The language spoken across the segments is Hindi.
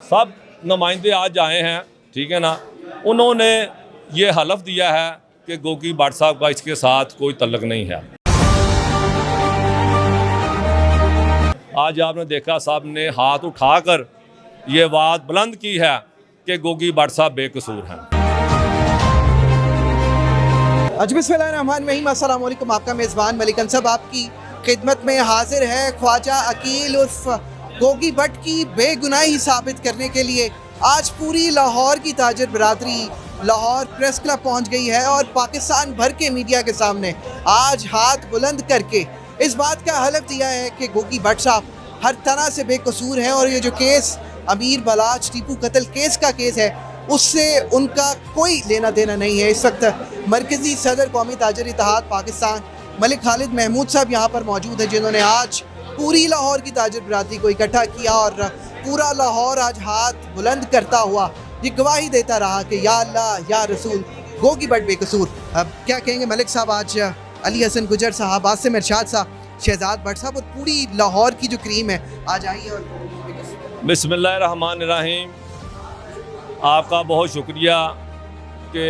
सब नुमाइंदे आज आए हैं, ठीक है ना। उन्होंने ये हलफ दिया है कि गोगी भट्ट साहब का इसके साथ कोई तल्लुक नहीं है। आज आपने देखा साहब ने हाथ उठाकर ये बात बुलंद की है कि गोगी भट्ट साहब बेकसूर हैं। बिस्मिल्लाहिर्रहमानिर्रहीम, अस्सलाम वालेकुम। आपका मेज़बान मलिक अंसब आपकी खिदमत में हाजिर है। ख्वाजा अकील उर्फ गोगी भट्ट की बेगुनाही साबित करने के लिए आज पूरी लाहौर की ताजर बरादरी लाहौर प्रेस क्लब पहुंच गई है और पाकिस्तान भर के मीडिया के सामने आज हाथ बुलंद करके इस बात का हलफ दिया है कि गोगी भट्ट साहब हर तरह से बेकसूर हैं और ये जो केस अमीर बलाच टीपू कत्ल केस का केस है उससे उनका कोई लेना देना नहीं है। इस वक्त मरकज़ी सदर कौमी ताजर इत्तेहाद पाकिस्तान मलिक खालिद महमूद साहब यहाँ पर मौजूद हैं, जिन्होंने आज पूरी लाहौर की ताजर बरादरी को इकट्ठा किया और पूरा लाहौर आज हाथ बुलंद करता हुआ ये गवाही देता रहा कि या अल्लाह या रसूल गोगी भट्ट बेकसूर। अब क्या कहेंगे मलिक साहब, आज अली हसन गुजर साहब, आसिम इरशाद साहब, शहजाद भट्ट साहब और पूरी लाहौर की जो क्रीम है आज आई है। और बिस्मिल्लाहिर्रहमानिर्रहीम, आपका बहुत शुक्रिया कि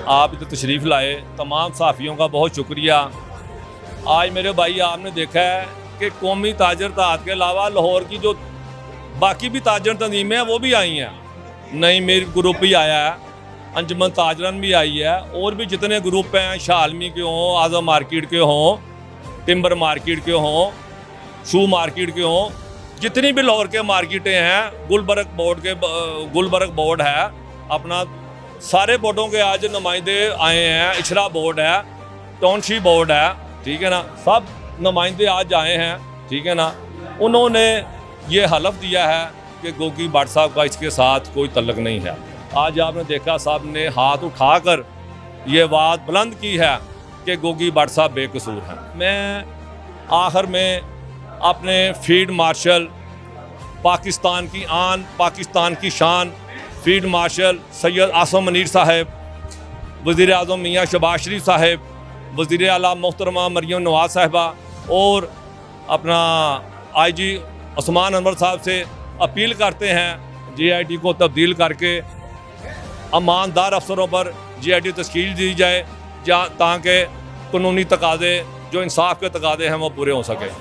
आप इधर तशरीफ़ लाए। तमाम सहाफ़ियों का बहुत शुक्रिया। आज मेरे भाई आपने देखा है कि कौमी ताजर इत्तेहाद के अलावा लाहौर की जो बाकी भी ताजर तंजीमें हैं वो भी आई हैं। नई मेर ग्रुप भी आया है, अंजुमन ताजरन भी आई है, और भी जितने ग्रुप हैं, शालमी के हों, आज़म मार्केट के हों, टिम्बर मार्केट के हों, शू मार्केट के हों, जितनी भी लाहौर के मार्केटें हैं, गुलबर्ग बोर्ड है अपना, सारे बोर्डों के आज नुमाइंदे आए हैं। इशरा बोर्ड है, टाउनशिप बोर्ड है, ठीक है ना, सब नुमाइंदे आज आए हैं, ठीक है ना। उन्होंने ये हलफ दिया है कि गोगी भट्ट साहब का इसके साथ कोई तल्लुक नहीं है। आज आपने देखा साहब ने हाथ उठाकर ये बात बुलंद की है कि गोगी भट्ट साहब बेकसूर हैं। मैं आखिर में अपने फील्ड मार्शल, पाकिस्तान की आन, पाकिस्तान की शान फील्ड मार्शल सैयद आसम मुनीर साहब, वज़ीर आज़म मियाँ शहबाज शरीफ साहब, वज़ीर आला मोहतरमा मरियम नवाज़ साहिबा और अपना IG उस्मान अनवर साहब से अपील करते हैं JIT को तब्दील करके ईमानदार अफसरों पर JIT तश्कील दी जाए, ताकि कानूनी तकाज़े जो इंसाफ के तकाज़े हैं वो पूरे हो सके।